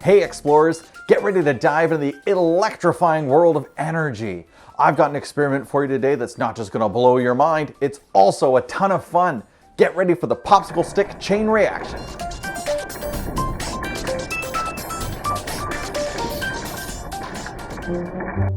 Hey explorers, get ready to dive into the electrifying world of energy. I've got an experiment for you today that's not just gonna blow your mind, it's also a ton of fun. Get ready for the Popsicle Stick Chain reaction.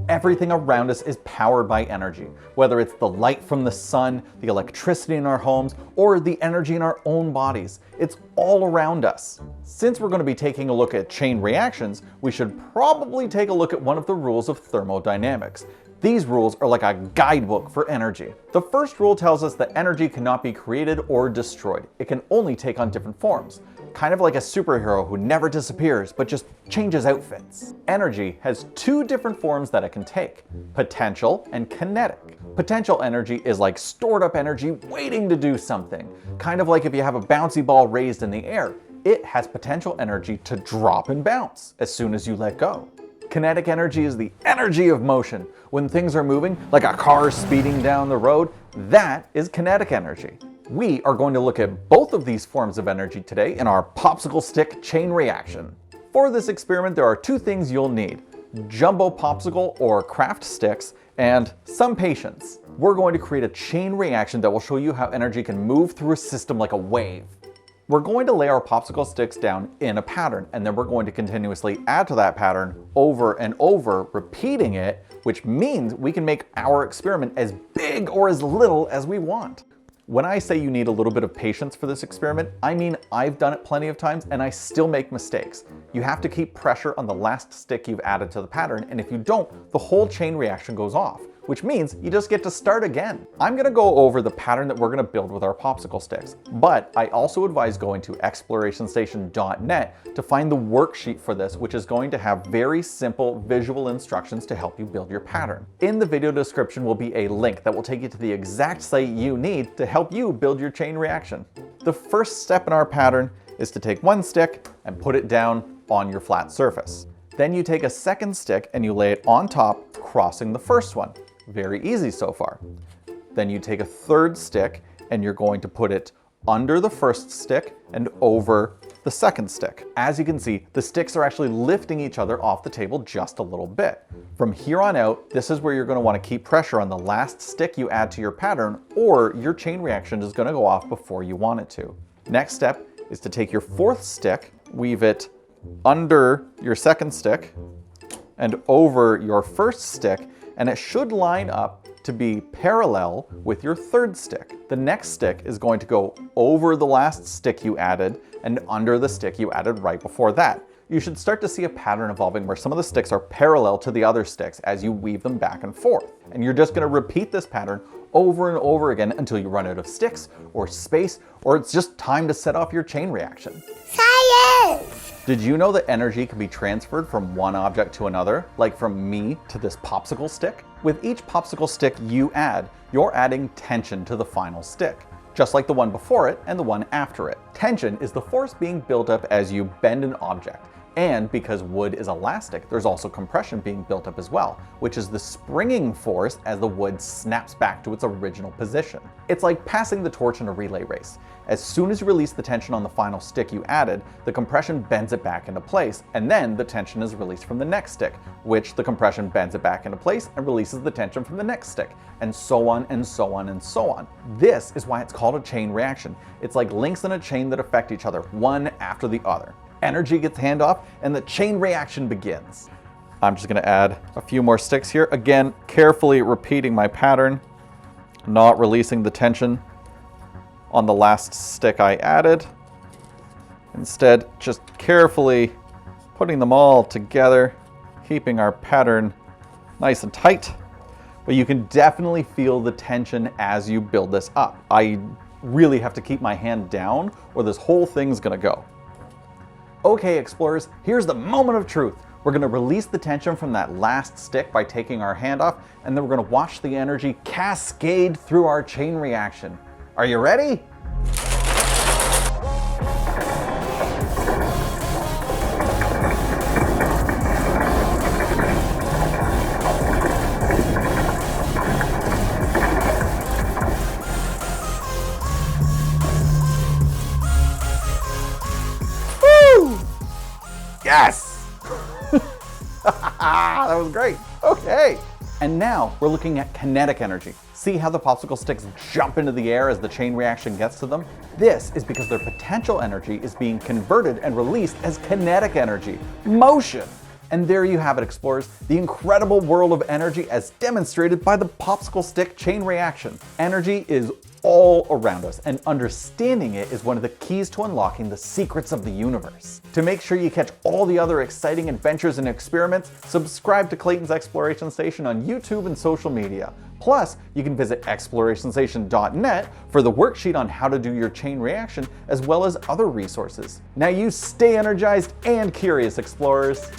Everything around us is powered by energy, whether it's the light from the sun, the electricity in our homes, or the energy in our own bodies. It's all around us. Since we're going to be taking a look at chain reactions, we should probably take a look at one of the rules of thermodynamics. These rules are like a guidebook for energy. The first rule tells us that energy cannot be created or destroyed. It can only take on different forms. Kind of like a superhero who never disappears, but just changes outfits. Energy has two different forms that it can take: potential and kinetic. Potential energy is like stored up energy waiting to do something. Kind of like if you have a bouncy ball raised in the air, it has potential energy to drop and bounce as soon as you let go. Kinetic energy is the energy of motion. When things are moving, like a car speeding down the road, that is kinetic energy. We are going to look at both of these forms of energy today in our Popsicle Stick Chain reaction. For this experiment, there are two things you'll need: jumbo popsicle or craft sticks, and some patience. We're going to create a chain reaction that will show you how energy can move through a system like a wave. We're going to lay our popsicle sticks down in a pattern, and then we're going to continuously add to that pattern over and over, repeating it, which means we can make our experiment as big or as little as we want. When I say you need a little bit of patience for this experiment, I mean I've done it plenty of times and I still make mistakes. You have to keep pressure on the last stick you've added to the pattern, and if you don't, the whole chain reaction goes off, which means you just get to start again. I'm gonna go over the pattern that we're gonna build with our popsicle sticks, but I also advise going to explorationstation.net to find the worksheet for this, which is going to have very simple visual instructions to help you build your pattern. In the video description will be a link that will take you to the exact site you need to help you build your chain reaction. The first step in our pattern is to take one stick and put it down on your flat surface. Then you take a second stick and you lay it on top, crossing the first one. Very easy so far. Then you take a third stick and you're going to put it under the first stick and over the second stick. As you can see, the sticks are actually lifting each other off the table just a little bit. From here on out, this is where you're going to want to keep pressure on the last stick you add to your pattern, or your chain reaction is going to go off before you want it to. Next step is to take your fourth stick, weave it under your second stick and over your first stick, and it should line up to be parallel with your third stick. The next stick is going to go over the last stick you added and under the stick you added right before that. You should start to see a pattern evolving where some of the sticks are parallel to the other sticks as you weave them back and forth. And you're just gonna repeat this pattern over and over again until you run out of sticks or space, or it's just time to set off your chain reaction. Science! Did you know that energy can be transferred from one object to another, like from me to this popsicle stick? With each popsicle stick you add, you're adding tension to the final stick, just like the one before it and the one after it. Tension is the force being built up as you bend an object. And because wood is elastic, there's also compression being built up as well, which is the springing force as the wood snaps back to its original position. It's like passing the torch in a relay race. As soon as you release the tension on the final stick you added, the compression bends it back into place, and then the tension is released from the next stick, which the compression bends it back into place and releases the tension from the next stick, and so on and so on and so on. This is why it's called a chain reaction. It's like links in a chain that affect each other, one after the other. Energy gets handoff and the chain reaction begins. I'm just gonna add a few more sticks here. Again, carefully repeating my pattern, not releasing the tension on the last stick I added. Instead, just carefully putting them all together, keeping our pattern nice and tight. But you can definitely feel the tension as you build this up. I really have to keep my hand down or this whole thing's gonna go. Okay, explorers, here's the moment of truth. We're gonna release the tension from that last stick by taking our hand off, and then we're gonna watch the energy cascade through our chain reaction. Are you ready? Yes! That was great. Okay. And now we're looking at kinetic energy. See how the popsicle sticks jump into the air as the chain reaction gets to them? This is because their potential energy is being converted and released as kinetic energy, motion. And there you have it, explorers, the incredible world of energy as demonstrated by the popsicle stick chain reaction. Energy is all around us, and understanding it is one of the keys to unlocking the secrets of the universe. To make sure you catch all the other exciting adventures and experiments, subscribe to Clayton's Exploration Station on YouTube and social media. Plus, you can visit explorationstation.net for the worksheet on how to do your chain reaction, as well as other resources. Now you stay energized and curious, explorers.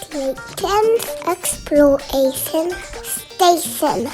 Clayton's Exploration Station.